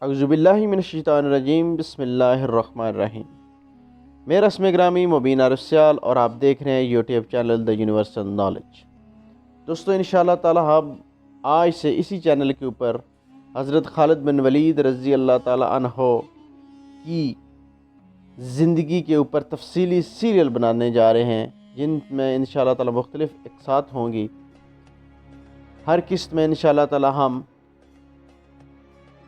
اعوذ باللہ من الشیطان الرجیم، بسم اللہ الرحمن الرحیم۔ میرا اسم گرامی مبینہ رسیال اور آپ دیکھ رہے ہیں YouTube channel the universal knowledge. دوستو انشاءاللہ تعالی ہم آج سے اسی چینل کے اوپر حضرت خالد بن ولید رضی اللہ تعالی عنہ کی زندگی کے اوپر تفصیلی سیریل بنانے جا رہے ہیں، جن میں انشاءاللہ تعالی مختلف اقساط ہوں گی۔ ہر قسط میں انشاءاللہ تعالی ہم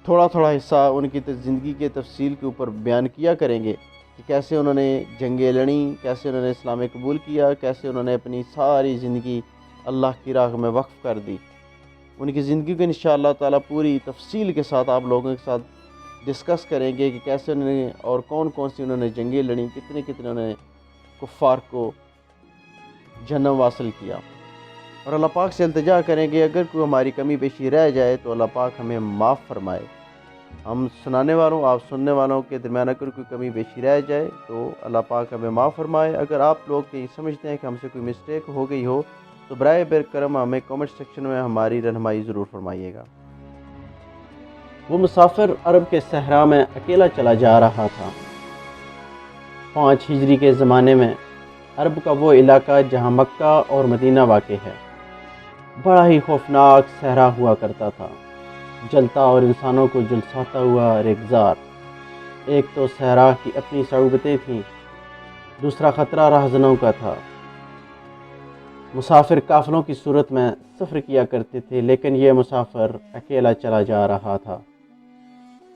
تھوڑا تھوڑا حصہ ان کی زندگی کے تفصیل کے اوپر بیان کیا کریں گے کہ کیسے انہوں نے جنگیں لڑیں، کیسے انہوں نے اسلام قبول کیا، کیسے انہوں نے اپنی ساری زندگی اللہ کی راہ میں وقف کر دی۔ ان کی زندگی کو انشاءاللہ تعالی پوری تفصیل کے ساتھ آپ لوگوں کے ساتھ ڈسکس کریں گے کہ کیسے انہوں نے اور کون کون سی انہوں نے جنگیں لڑیں، کتنے انہوں نے کفار کو جنم حاصل کیا۔ اور اللہ پاک سے التجا کریں گے اگر کوئی ہماری کمی بیشی رہ جائے تو اللہ پاک ہمیں معاف فرمائے۔ ہم سنانے والوں آپ سننے والوں کے درمیان اگر کوئی کمی بیشی رہ جائے تو اللہ پاک ہمیں معاف فرمائے۔ اگر آپ لوگ کہیں سمجھتے ہیں کہ ہم سے کوئی مسٹیک ہو گئی ہو تو برائے کرم ہمیں کمنٹ سیکشن میں ہماری رہنمائی ضرور فرمائیے گا۔ وہ مسافر عرب کے صحرا میں اکیلا چلا جا رہا تھا۔ 5 ہجری کے زمانے میں عرب کا وہ علاقہ جہاں مکہ اور مدینہ واقع ہے بڑا ہی خوفناک صحرا ہوا کرتا تھا، جلتا اور انسانوں کو جلساتا ہوا ریگزار۔ ایک تو صحرا کی اپنی صعوبتیں تھیں، دوسرا خطرہ راہزنوں کا تھا۔ مسافر قافلوں کی صورت میں سفر کیا کرتے تھے، لیکن یہ مسافر اکیلا چلا جا رہا تھا۔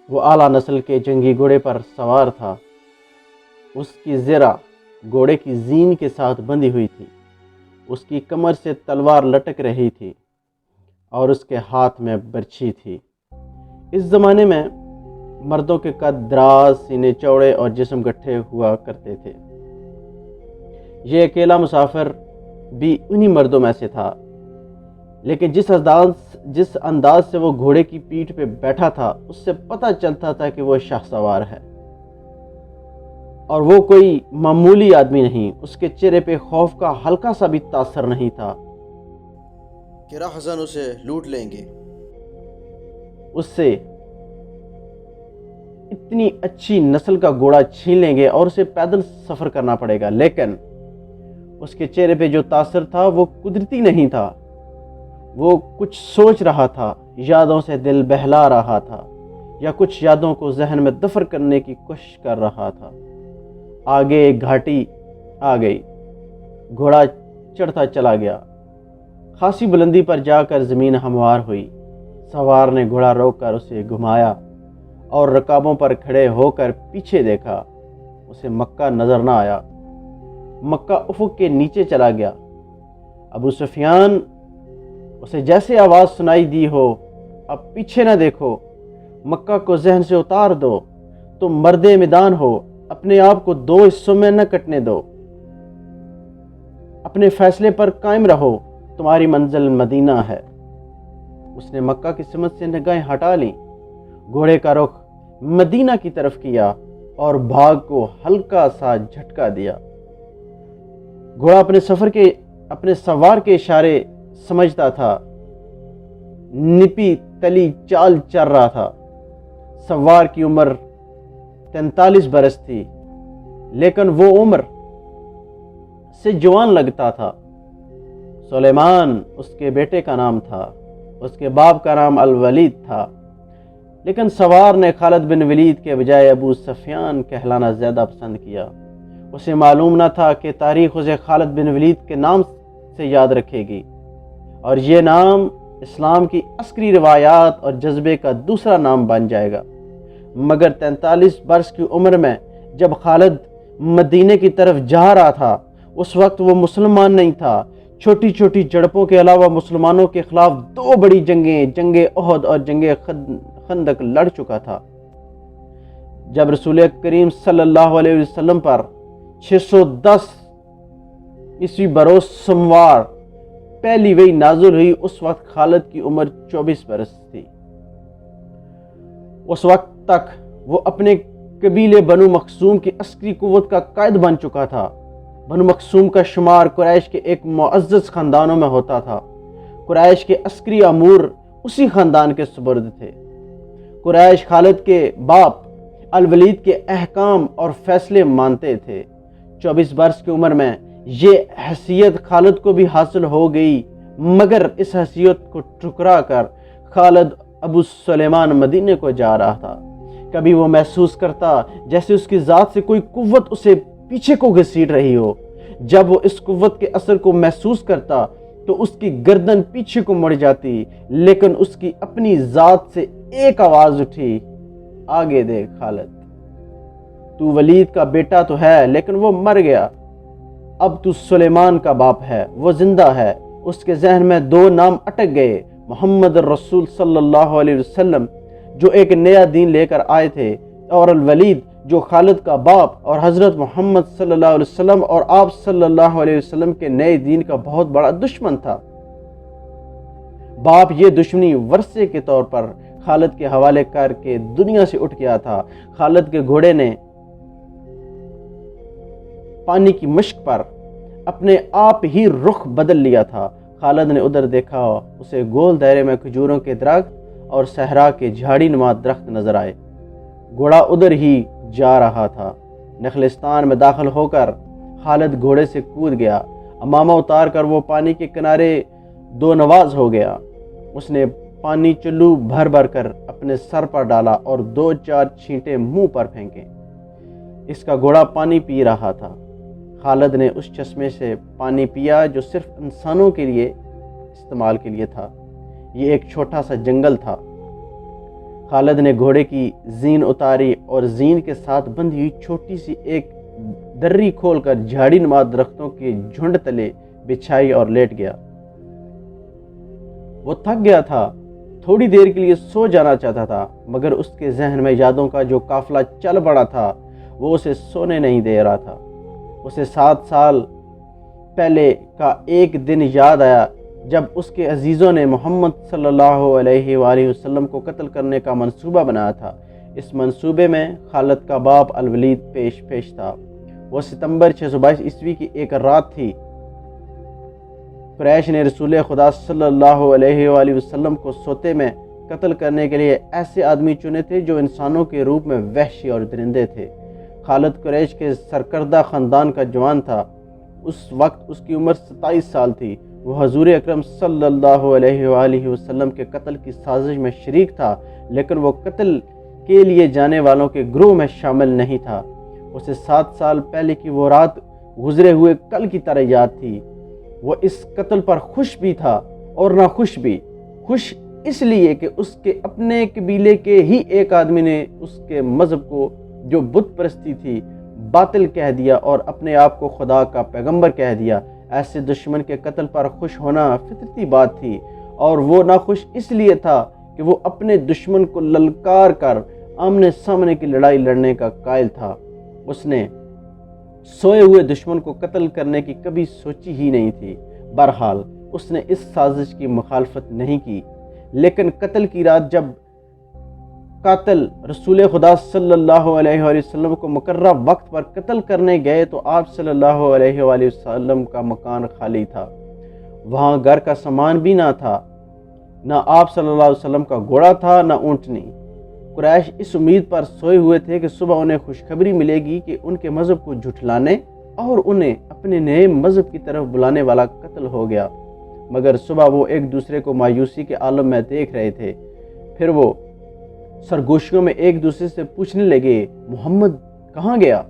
وہ اعلیٰ نسل کے جنگی گھوڑے پر سوار تھا۔ اس کی زرہ گھوڑے کی زین کے ساتھ بندھی ہوئی تھی، اس کی کمر سے تلوار لٹک رہی تھی اور اس کے ہاتھ میں برچھی تھی۔ اس زمانے میں مردوں کے قد دراز، سینے چوڑے اور جسم گٹھے ہوا کرتے تھے۔ یہ اکیلا مسافر بھی انہی مردوں میں سے تھا، لیکن جس انداز سے وہ گھوڑے کی پیٹھ پہ بیٹھا تھا اس سے پتہ چلتا تھا کہ وہ شاہ سوار ہے، اور وہ کوئی معمولی آدمی نہیں۔ اس کے چہرے پہ خوف کا ہلکا سا بھی تاثر نہیں تھا کہ راہزن اسے لوٹ لیں گے، اس سے اتنی اچھی نسل کا گھوڑا چھین لیں گے اور اسے پیدل سفر کرنا پڑے گا۔ لیکن اس کے چہرے پہ جو تاثر تھا وہ قدرتی نہیں تھا، وہ کچھ سوچ رہا تھا، یادوں سے دل بہلا رہا تھا یا کچھ یادوں کو ذہن میں دفن کرنے کی کوشش کر رہا تھا۔ آگے ایک گھاٹی آ گئی، گھوڑا چڑھتا چلا گیا، خاصی بلندی پر جا کر زمین ہموار ہوئی۔ سوار نے گھوڑا روک کر اسے گھمایا اور رکابوں پر کھڑے ہو کر پیچھے دیکھا۔ اسے مکہ نظر نہ آیا۔ مکہ افق کے نیچے چلا گیا۔ ابو سفیان اسے جیسے آواز سنائی دی ہو، اب پیچھے نہ دیکھو، مکہ کو ذہن سے اتار دو، تم مرد میدان ہو، اپنے آپ کو 2 حصوں میں نہ کٹنے دو، اپنے فیصلے پر قائم رہو، تمہاری منزل مدینہ ہے۔ اس نے مکہ کی سمت سے نگاہیں ہٹا لیں، گھوڑے کا رخ مدینہ کی طرف کیا اور بھاگ کو ہلکا سا جھٹکا دیا۔ گھوڑا اپنے سوار کے اشارے سمجھتا تھا، نپی تلی چال چل رہا تھا۔ سوار کی عمر 43 برس تھی، لیکن وہ عمر سے جوان لگتا تھا۔ سلیمان اس کے بیٹے کا نام تھا، اس کے باپ کا نام الولید تھا، لیکن سوار نے خالد بن ولید کے بجائے ابو سفیان کہلانا زیادہ پسند کیا۔ اسے معلوم نہ تھا کہ تاریخ اسے خالد بن ولید کے نام سے یاد رکھے گی، اور یہ نام اسلام کی عسکری روایات اور جذبے کا دوسرا نام بن جائے گا۔ مگر 43 برس کی عمر میں جب خالد مدینے کی طرف جا رہا تھا، اس وقت وہ مسلمان نہیں تھا۔ چھوٹی چھوٹی جھڑپوں کے علاوہ مسلمانوں کے خلاف 2 بڑی جنگیں، جنگ احد اور جنگ خندق لڑ چکا تھا۔ جب رسول کریم صلی اللہ علیہ وسلم پر 610 عیسوی بروز سموار پہلی وحی نازل ہوئی، اس وقت خالد کی عمر 24 برس تھی۔ اس وقت تک وہ اپنے قبیلے بنو مخزوم کی عسکری قوت کا قائد بن چکا تھا۔ بنو مخزوم کا شمار قریش کے ایک معزز خاندانوں میں ہوتا تھا۔ قریش کے عسکری امور اسی خاندان کے سپرد تھے۔ قریش خالد کے باپ الولید کے احکام اور فیصلے مانتے تھے۔ 24 برس کی عمر میں یہ حیثیت خالد کو بھی حاصل ہو گئی، مگر اس حیثیت کو ٹھکرا کر خالد ابو سلیمان مدینے کو جا رہا تھا۔ کبھی وہ محسوس کرتا جیسے اس کی ذات سے کوئی قوت اسے پیچھے کو گھسیٹ رہی ہو۔ جب وہ اس قوت کے اثر کو محسوس کرتا تو اس کی گردن پیچھے کو مڑ جاتی، لیکن اس کی اپنی ذات سے ایک آواز اٹھی، آگے دیکھ خالد، تو ولید کا بیٹا تو ہے لیکن وہ مر گیا، اب تو سلیمان کا باپ ہے، وہ زندہ ہے۔ اس کے ذہن میں دو نام اٹک گئے، محمد الرسول صلی اللہ علیہ وسلم جو ایک نیا دین لے کر آئے تھے، اور الولید جو خالد کا باپ اور حضرت محمد صلی اللہ علیہ وسلم اور آپ صلی اللہ علیہ وسلم کے نئے دین کا بہت بڑا دشمن تھا۔ باپ یہ دشمنی ورثے کے طور پر خالد کے حوالے کر کے دنیا سے اٹھ گیا تھا۔ خالد کے گھوڑے نے پانی کی مشق پر اپنے آپ ہی رخ بدل لیا تھا۔ خالد نے ادھر دیکھا، اسے گول دائرے میں کھجوروں کے درخت اور صحرا کے جھاڑی نما درخت نظر آئے۔ گھوڑا ادھر ہی جا رہا تھا۔ نخلستان میں داخل ہو کر خالد گھوڑے سے کود گیا، امامہ اتار کر وہ پانی کے کنارے دو نواز ہو گیا۔ اس نے پانی چلو بھر بھر کر اپنے سر پر ڈالا اور 2-4 چھینٹے منہ پر پھینکے۔ اس کا گھوڑا پانی پی رہا تھا۔ خالد نے اس چشمے سے پانی پیا جو صرف انسانوں کے لیے استعمال کے لیے تھا۔ یہ ایک چھوٹا سا جنگل تھا۔ خالد نے گھوڑے کی زین اتاری اور زین کے ساتھ بندھی ہوئی چھوٹی سی ایک دری کھول کر جھاڑی نما درختوں کے جھنڈ تلے بچھائی اور لیٹ گیا۔ وہ تھک گیا تھا، تھوڑی دیر کے لیے سو جانا چاہتا تھا، مگر اس کے ذہن میں یادوں کا جو قافلہ چل پڑا تھا وہ اسے سونے نہیں دے رہا تھا۔ اسے 7 سال پہلے کا ایک دن یاد آیا جب اس کے عزیزوں نے محمد صلی اللہ علیہ وآلہ وسلم کو قتل کرنے کا منصوبہ بنایا تھا۔ اس منصوبے میں خالد کا باپ الولید پیش تھا۔ وہ ستمبر 622 عیسوی کی ایک رات تھی۔ قریش نے رسول خدا صلی اللہ علیہ وآلہ وسلم کو سوتے میں قتل کرنے کے لیے ایسے آدمی چنے تھے جو انسانوں کے روپ میں وحشی اور درندے تھے۔ خالد قریش کے سرکردہ خاندان کا جوان تھا۔ اس وقت اس کی عمر 27 سال تھی۔ وہ حضور اکرم صلی اللہ علیہ وآلہ وسلم کے قتل کی سازش میں شریک تھا، لیکن وہ قتل کے لیے جانے والوں کے گروہ میں شامل نہیں تھا۔ اسے 7 سال پہلے کی وہ رات گزرے ہوئے کل کی طرح یاد تھی۔ وہ اس قتل پر خوش بھی تھا اور ناخوش بھی۔ خوش اس لیے کہ اس کے اپنے قبیلے کے ہی ایک آدمی نے اس کے مذہب کو جو بت پرستی تھی باطل کہہ دیا اور اپنے آپ کو خدا کا پیغمبر کہہ دیا۔ ایسے دشمن کے قتل پر خوش ہونا فطرتی بات تھی، اور وہ ناخوش اس لیے تھا کہ وہ اپنے دشمن کو للکار کر آمنے سامنے کی لڑائی لڑنے کا قائل تھا۔ اس نے سوئے ہوئے دشمن کو قتل کرنے کی کبھی سوچی ہی نہیں تھی۔ بہرحال اس نے اس سازش کی مخالفت نہیں کی، لیکن قتل کی رات جب قاتل رسول خدا صلی اللہ علیہ وآلہ وسلم کو مقررہ وقت پر قتل کرنے گئے تو آپ صلی اللہ علیہ وآلہ وسلم کا مکان خالی تھا۔ وہاں گھر کا سامان بھی نہ تھا، نہ آپ صلی اللہ علیہ وسلم کا گھوڑا تھا، نہ اونٹنی۔ قریش اس امید پر سوئے ہوئے تھے کہ صبح انہیں خوشخبری ملے گی کہ ان کے مذہب کو جھٹلانے اور انہیں اپنے نئے مذہب کی طرف بلانے والا قتل ہو گیا، مگر صبح وہ ایک دوسرے کو مایوسی کے عالم میں دیکھ رہے تھے۔ پھر وہ سرگوشیوں میں ایک دوسرے سے پوچھنے لگے، محمد کہاں گیا؟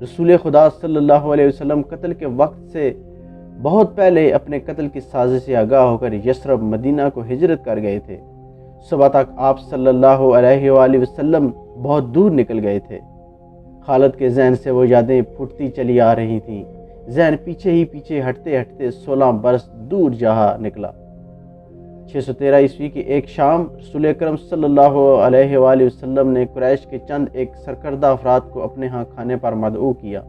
رسول خدا صلی اللہ علیہ وسلم قتل کے وقت سے بہت پہلے اپنے قتل کی سازش سے آگاہ ہو کر یثرب مدینہ کو ہجرت کر گئے تھے۔ صبح تک آپ صلی اللہ علیہ وآلہ وسلم بہت دور نکل گئے تھے۔ خالد کے ذہن سے وہ یادیں پھوٹتی چلی آ رہی تھیں۔ ذہن پیچھے ہی پیچھے ہٹتے ہٹتے 16 برس دور جہاں نکلا۔ 613 عیسوی کی ایک شام رسول اکرم صلی اللہ علیہ وآلہ وسلم نے قریش کے چند ایک سرکردہ افراد کو اپنے ہاں کھانے پر مدعو کیا۔